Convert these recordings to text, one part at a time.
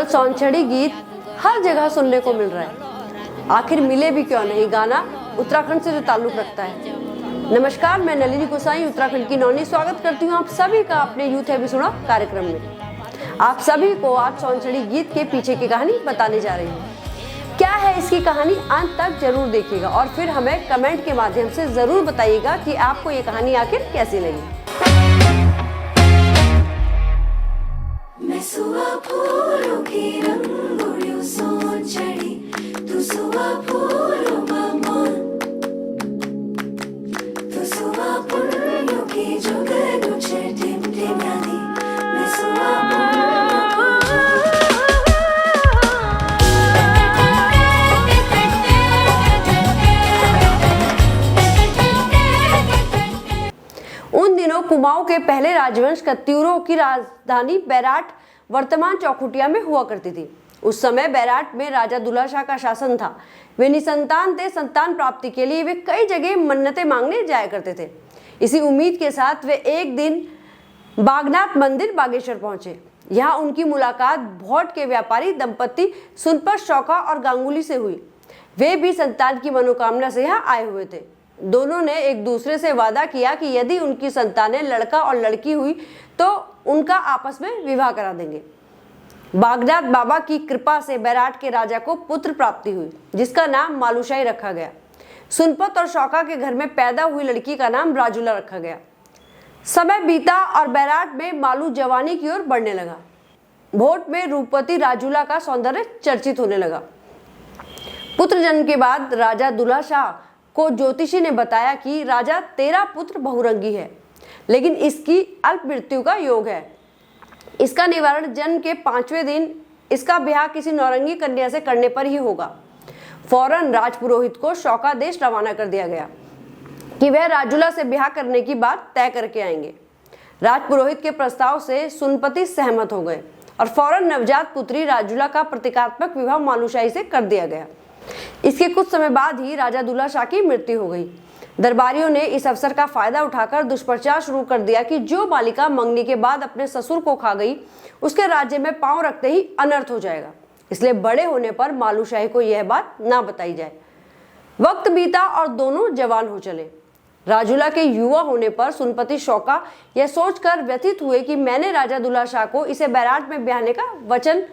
आजकल सौंछड़ी गीत हर जगह सुनने को मिल रहा है। आखिर मिले भी क्यों नहीं, गाना उत्तराखंड से जो ताल्लुक रखता है। नमस्कार, मैं नलिनी गोसाई उत्तराखंड की नौनी स्वागत करती हूँ आप सभी का अपने यूथ है भी सुना कार्यक्रम में। आप सभी को आज सौंछड़ी गीत के पीछे की कहानी बताने जा रही हूँ। क्या है इसकी कहानी, अंत तक जरूर देखिएगा और फिर हमें कमेंट के माध्यम से जरूर बताइएगा कि आपको ये कहानी आखिर कैसी लगी। उन दिनों कुमाऊं के पहले राजवंश कत्यूरों की राजधानी बैराट वर्तमान चौखुटिया में हुआ करती थी। उस समय बैराट में राजा दुल्हा शाह का शासन था। वे निसंतान थे। संतान प्राप्ति के लिए वे कई जगह मन्नतें मांगने जाया करते थे। इसी उम्मीद के साथ वे एक दिन बागनाथ मंदिर बागेश्वर पहुंचे। यहाँ उनकी मुलाकात भौट के व्यापारी दंपति सुनपत शौका और गांगुली से हुई। वे भी संतान की मनोकामना से यहाँ आए हुए थे। दोनों ने एक दूसरे से वादा किया कि यदि उनकी संतानें लड़का और लड़की हुई तो उनका आपस में विवाह करा देंगे। बागनाथ बाबा की कृपा से बैराट के राजा को पुत्र प्राप्ति हुई, जिसका नाम मालूशाही रखा गया। सुनपत और शौका के घर में पैदा हुई लड़की का नाम राजूला रखा गया। समय बीता और बैराट में मालू जवानी की ओर बढ़ने लगा। भोट में रूपवती राजूला का सौंदर्य चर्चित होने लगा। पुत्र जन्म के बाद राजा दुल्हा शाह को ज्योतिषी ने बताया कि राजा तेरा पुत्र बहुरंगी है, लेकिन इसकी अल्प मृत्यु का योग है। इसका निवारण जन्म के 5वें दिन इसका ब्याह किसी नौरंगी कन्या से करने पर ही होगा। फौरन राजपुरोहित को शौका देश रवाना कर दिया गया कि वह राजूला से ब्याह करने की बात तय करके आएंगे। राजपुरोहित के प्रस्ताव से सुनपति सहमत हो गए और फौरन नवजात पुत्री राजूला का प्रतीकात्मक विवाह मालूशाही से कर दिया गया। इसके कुछ समय बाद ही राजा दुल्हा शाह की मृत्यु हो गई। दरबारियों ने इस अवसर का फायदा उठाकर दुष्प्रचार शुरू कर दिया कि जो बालिका मंगनी के बाद अपने ससुर को खा गई, उसके राज्य में पांव रखते ही अनर्थ हो जाएगा। इसलिए बड़े होने पर मालूशाही को यह बात ना बताई जाए। वक्त बीता और दोनों जवान हो चले। राजूला के युवा होने पर सुनपति शौका यह सोचकर व्यथित हुए कि मैंने राजा दुल्हा शाह को इसे बैराट में ब्याहने का वचन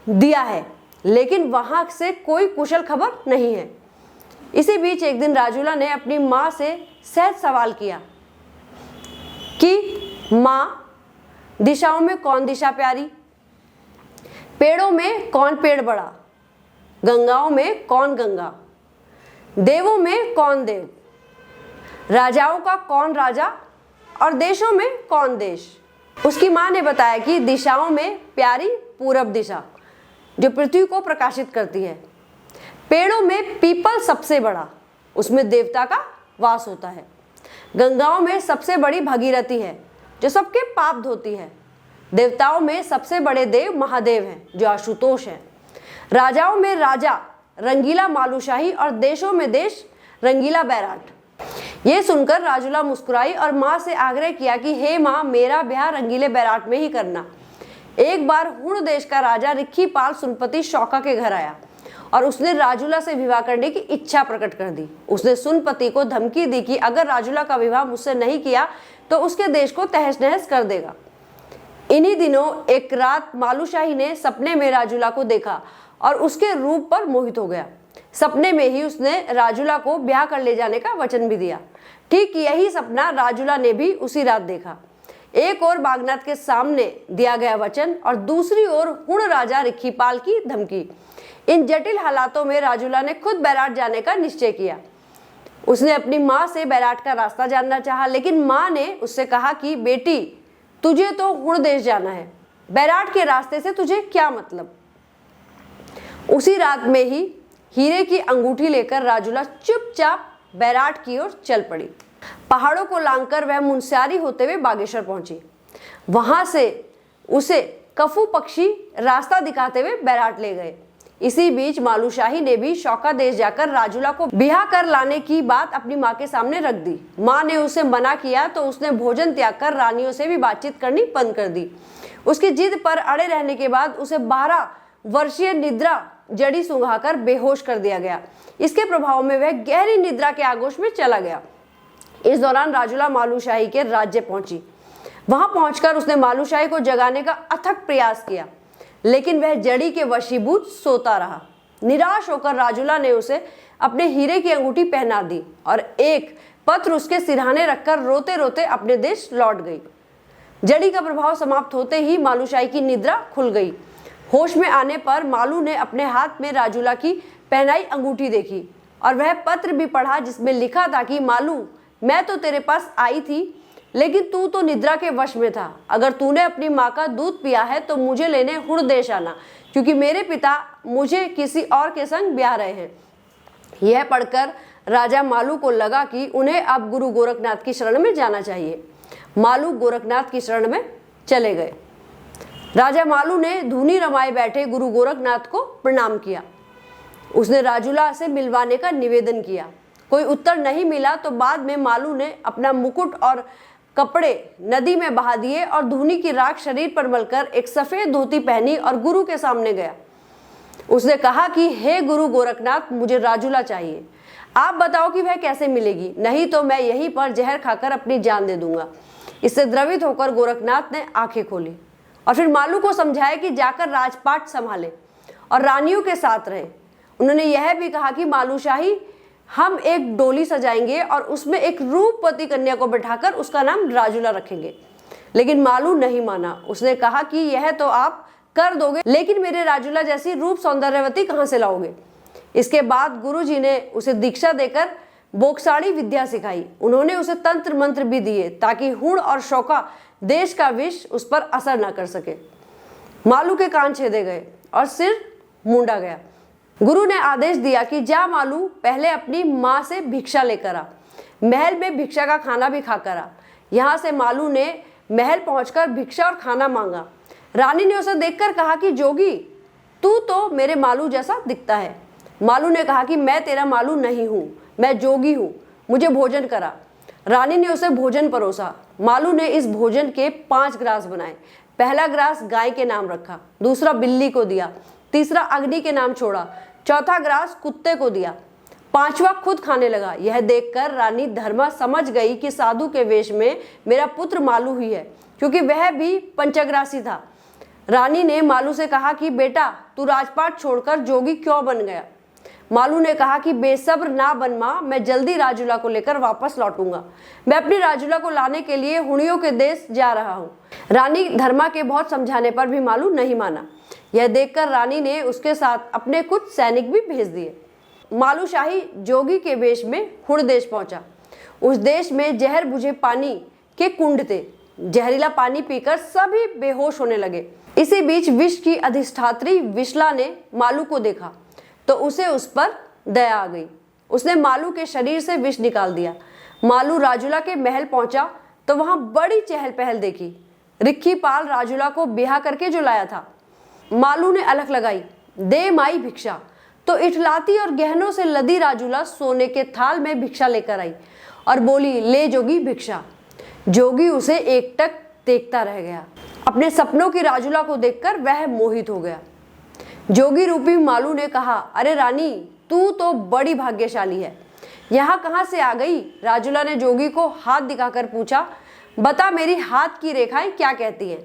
दिया है, लेकिन वहां से कोई कुशल खबर नहीं है। इसी बीच एक दिन राजूला ने अपनी माँ से सहज सवाल किया कि माँ, दिशाओं में कौन दिशा प्यारी, पेड़ों में कौन पेड़ बड़ा, गंगाओं में कौन गंगा, देवों में कौन देव, राजाओं का कौन राजा और देशों में कौन देश। उसकी माँ ने बताया कि दिशाओं में प्यारी पूरब दिशा जो पृथ्वी को प्रकाशित करती है, पेड़ों में पीपल सबसे बड़ा, उसमें देवता का वास होता है, गंगाओं में सबसे बड़ी भगीरथी है जो सबके पाप धोती है, देवताओं में सबसे बड़े देव महादेव हैं जो आशुतोष हैं, राजाओं में राजा रंगीला मालूशाही और देशों में देश रंगीला बैराट। ये सुनकर राजूला मुस्कुराई और माँ से आग्रह किया कि हे माँ, मेरा ब्याह रंगीले बैराट में ही करना। एक बार हुण देश का राजा रिक्खीपाल सुनपति शौका के घर आया और उसने राजूला से विवाह करने की इच्छा प्रकट कर दी। उसने सुनपति को धमकी दी कि अगर राजूला का विवाह मुझसे नहीं किया तो उसके देश को तहस नहस कर देगा। इन्हीं दिनों एक रात मालूशाही ने सपने में राजूला को देखा और उसके रूप पर मोहित हो गया। सपने में ही उसने राजूला को ब्याह कर ले जाने का वचन भी दिया। ठीक यही सपना राजूला ने भी उसी रात देखा। एक ओर बागनाथ के सामने दिया गया वचन और दूसरी ओर हुण राजा रिक्खीपाल की धमकी। इन जटिल हालातों में राजूला ने खुद बैराट जाने का निश्चय किया। उसने अपनी माँ से बैराट का रास्ता जानना चाहा, लेकिन माँ ने उससे कहा कि बेटी, तुझे तो हुण देश जाना है, बैराट के रास्ते से तुझे क्या मतलब। उसी रात में ही हीरे की अंगूठी लेकर राजूला चुपचाप बैराट की ओर चल पड़ी। पहाड़ों को लांघकर वह मुनस्यारी होते हुए बागेश्वर पहुंची। वहां से उसे कफू पक्षी रास्ता दिखाते हुए बैराट ले गए। इसी बीच मालूशाही ने भी शौका देश जाकर राजूला को ब्याह कर लाने की बात अपनी माँ के सामने रख दी। माँ ने उसे मना किया तो उसने भोजन त्याग कर रानियों से भी बातचीत करनी बंद कर दी। उसकी जिद पर अड़े रहने के बाद उसे 12 वर्षीय निद्रा जड़ी सुंघाकर बेहोश कर दिया गया। इसके प्रभाव में वह गहरी निद्रा के आगोश में चला गया। इस दौरान राजूला मालूशाही के राज्य पहुंची। वहां पहुंचकर उसने मालूशाही को जगाने का अथक प्रयास किया, लेकिन वह जड़ी के वशीभूत सोता रहा। निराश होकर राजूला ने उसे अपने हीरे की अंगूठी पहना दी और एक पत्र उसके सिरहाने रखकर रोते रोते अपने देश लौट गई। जड़ी का प्रभाव समाप्त होते ही मालूशाही की निद्रा खुल गई। होश में आने पर मालू ने अपने हाथ में राजूला की पहनाई अंगूठी देखी और वह पत्र भी पढ़ा, जिसमें लिखा था कि मालू, मैं तो तेरे पास आई थी, लेकिन तू तो निद्रा के वश में था। अगर तूने अपनी माँ का दूध पिया है तो मुझे लेने हुड़देश आना, क्योंकि मेरे पिता मुझे किसी और के संग ब्याह रहे हैं। यह पढ़कर राजा मालू को लगा कि उन्हें अब गुरु गोरखनाथ की शरण में जाना चाहिए। मालू गोरखनाथ की शरण में चले गए। राजा मालू ने धूनी रमाए बैठे गुरु गोरखनाथ को प्रणाम किया। उसने राजूला से मिलवाने का निवेदन किया। कोई उत्तर नहीं मिला तो बाद में मालू ने अपना मुकुट और कपड़े नदी में बहा दिए और धूनी की राख शरीर पर मलकर एक सफेद धोती पहनी और गुरु के सामने गया। उसने कहा कि हे गुरु गोरखनाथ, मुझे राजूला चाहिए। आप बताओ कि वह कैसे मिलेगी, नहीं तो मैं यहीं पर जहर खाकर अपनी जान दे दूंगा। इससे द्रवित होकर गोरखनाथ ने आंखें खोली और फिर मालू को समझाया कि जाकर राजपाट संभाले और रानियों के साथ रहे। उन्होंने यह भी कहा कि मालूशाही हम एक डोली सजाएंगे और उसमें एक रूपवती कन्या को बैठाकर उसका नाम राजूला रखेंगे। लेकिन मालू नहीं माना। उसने कहा कि यह तो आप कर दोगे, लेकिन मेरे राजूला जैसी रूप सौंदर्यवती कहां से लाओगे। इसके बाद गुरुजी ने उसे दीक्षा देकर बोक्साड़ी विद्या सिखाई। उन्होंने उसे तंत्र मंत्र भी दिए ताकि हुण और शौका देश का विष उस पर असर न कर सके। मालू के कान छेदे गए और सिर मूंडा गया। गुरु ने आदेश दिया कि जा मालू, पहले अपनी माँ से भिक्षा लेकर आ, महल में भिक्षा का खाना भी खाकर आ। यहाँ से मालू ने महल पहुंचकर भिक्षा और खाना मांगा। रानी ने उसे देखकर कहा कि जोगी, तू तो मेरे मालू जैसा दिखता है। मालू ने कहा कि मैं तेरा मालू नहीं हूँ, मैं जोगी हूँ, मुझे भोजन करा। रानी ने उसे भोजन परोसा। मालू ने इस भोजन के 5 ग्रास बनाए। पहला ग्रास गाय के नाम रखा, दूसरा बिल्ली को दिया, तीसरा अग्नि के नाम छोड़ा, चौथा ग्रास कुत्ते को दिया, 5वां खुद खाने लगा। यह देखकर रानी धर्मा समझ गई कि साधु के वेश में मेरा पुत्र मालू ही है, क्योंकि वह भी पंचग्रासी था। रानी ने मालू से कहा कि बेटा, तू राजपाट छोड़कर जोगी क्यों बन गया। मालू ने कहा कि बेसब्र ना बन माँ, मैं जल्दी राजूला को लेकर वापस लौटूंगा। मैं अपनी राजूला को लाने के लिए हुणियों के देश जा रहा हूँ। रानी धर्मा के बहुत समझाने पर भी मालू नहीं माना। यह देखकर रानी ने उसके साथ अपने कुछ सैनिक भी भेज दिए। मालूशाही जोगी के वेश में हुण देश पहुंचा। उस देश में जहर बुझे पानी के कुंड थे। जहरीला पानी पीकर सभी बेहोश होने लगे। इसी बीच विष की अधिष्ठात्री विशला ने मालू को देखा तो उसे उस पर दया आ गई। उसने मालू के शरीर से विष निकाल दिया। मालू राजूला के महल पहुंचा तो वहां बड़ी चहल पहल देखी। रिक्की पाल राजूला को ब्याह करके जो लाया था। मालू ने अलख लगाई, दे माई भिक्षा, तो इठलाती और गहनों से लदी राजूला सोने के थाल में भिक्षा लेकर आई और बोली, ले जोगी भिक्षा। जोगी उसे एकटक देखता रह गया। अपने सपनों की राजूला को देखकर वह मोहित हो गया। जोगी रूपी मालू ने कहा, अरे रानी, तू तो बड़ी भाग्यशाली है, यहाँ कहाँ से आ गई। राजूला ने जोगी को हाथ दिखाकर पूछा, बता मेरी हाथ की रेखाएं क्या कहती हैं।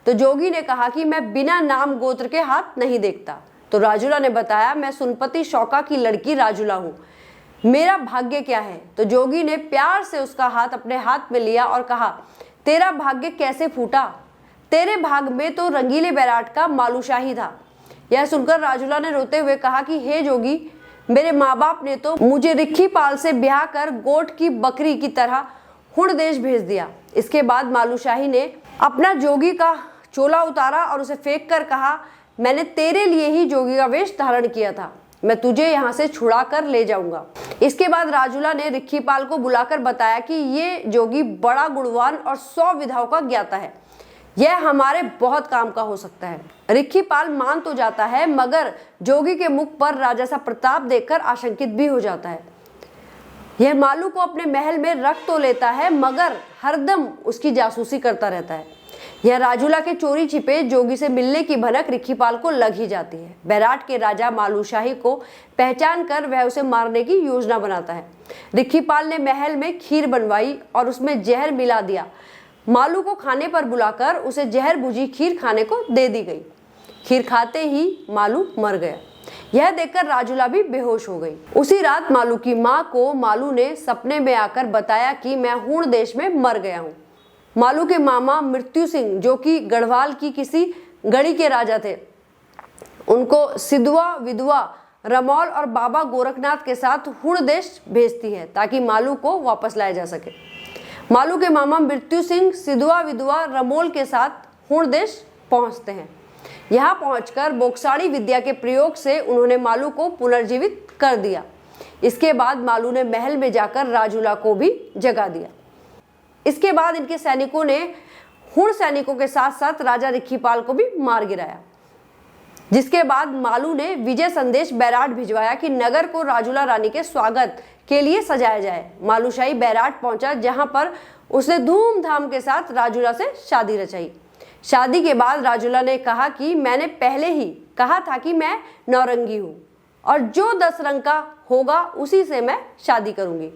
तो जोगी ने कहा कि मैं बिना नाम गोत्र के हाथ नहीं देखता। तो राजूला ने बताया, मैं सुनपति शौका की लड़की राजूला हूँ, मेरा भाग्य क्या है। तो जोगी ने प्यार से उसका हाथ अपने हाथ में लिया और कहा, तेरा भाग्य कैसे फूटा, तेरे भाग में तो रंगीले बैराट का मालूशाही था। यह सुनकर राजूला ने रोते हुए कहा कि हे जोगी, मेरे माँ बाप ने तो मुझे रिक्की पाल से ब्याह कर गोट की बकरी की तरह हुण देश भेज दिया। इसके बाद मालूशाही ने अपना जोगी का चोला उतारा और उसे फेंक कर कहा, मैंने तेरे लिए ही जोगी का वेश धारण किया था, मैं तुझे यहाँ से छुड़ा कर ले जाऊंगा। इसके बाद राजूला ने रिक्की पाल को बुलाकर बताया कि ये जोगी बड़ा गुणवान और 100 विधाओं का ज्ञाता है, यह हमारे बहुत काम का हो सकता है। रिक्की पाल मान तो जाता है, मगर जोगी के मुख पर राजा सा प्रताप देखकर आशंकित भी हो जाता है। यह मालू को अपने महल में रख तो लेता है, मगर हरदम उसकी जासूसी करता रहता है। यह राजूला के चोरी छिपे जोगी से मिलने की भनक रिखीपाल को लग ही जाती है। बैराट के राजा मालूशाही को पहचान कर वह उसे मारने की योजना बनाता है। रिखीपाल ने महल में खीर बनवाई और उसमें जहर मिला दिया। मालू को खाने पर बुलाकर उसे जहर बुझी खीर खाने को दे दी गई। खीर खाते ही मालू मर गया। यह देखकर राजूला भी बेहोश हो गई। उसी रात मालू की माँ को मालू ने सपने में आकर बताया कि मैं हूण देश में मर गया हूँ। मालू के मामा मृत्यु सिंह, जो कि गढ़वाल की किसी गढ़ी के राजा थे, उनको सिद्धवा विधवा रमौल और बाबा गोरखनाथ के साथ हूण देश भेजती है ताकि मालू को वापस लाया जा सके। मालू के मामा मृत्यु सिंह सिद्धवा विधवा रमौल के साथ हूण देश पहुंचते हैं। यहाँ पहुंचकर बोक्साड़ी विद्या के प्रयोग से उन्होंने मालू को पुनर्जीवित कर दिया। इसके बाद मालू ने महल में जाकर राजूला को भी जगा दिया। इसके बाद इनके सैनिकों ने हूण सैनिकों के साथ साथ राजा रिखीपाल को भी मार गिराया। जिसके बाद मालू ने विजय संदेश बैराट भिजवाया कि नगर को राजूला रानी के स्वागत के लिए सजाया जाए। मालूशाही बैराट पहुंचा, जहां पर उसने धूमधाम के साथ राजूला से शादी रचाई। शादी के बाद राजूला ने कहा कि मैंने पहले ही कहा था कि मैं नौरंगी हूँ और जो 10 रंग का होगा उसी से मैं शादी करूंगी।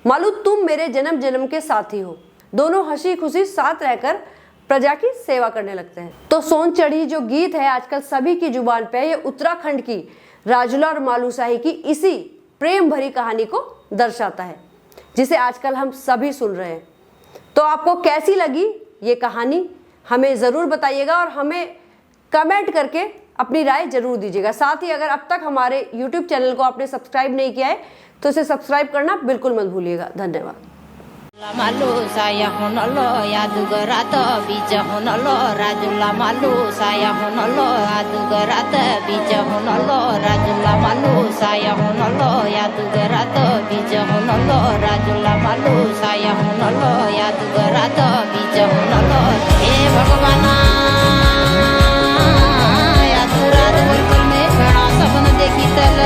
मालू, तुम मेरे जन्म जन्म के साथी हो। दोनों हंसी खुशी साथ रहकर प्रजा की सेवा करने लगते हैं। तो सोन चढ़ी जो गीत है आजकल सभी की जुबान पे, ये उत्तराखंड की राजूला और मालूशाही की इसी प्रेम भरी कहानी को दर्शाता है, जिसे आजकल हम सभी सुन रहे हैं। तो आपको कैसी लगी ये कहानी हमें ज़रूर बताइएगा और हमें कमेंट करके अपनी राय जरूर दीजिएगा। साथ ही अगर अब तक हमारे YouTube चैनल को आपने सब्सक्राइब नहीं किया है तो इसे सब्सक्राइब करना बिल्कुल मत भूलिएगा। धन्यवाद। मालू साया होनलो यादुगरात बीज होनलो राजूला मालू साया होनलो यादुगरात बीज होनलो राजूला मालू साया होनलो यादुगरात बीज होनलो राजूला मालू साया होनलो यादुगरात बीज होनलो। हे भगवाना यादुरात बोल में घणा सपन देखी तल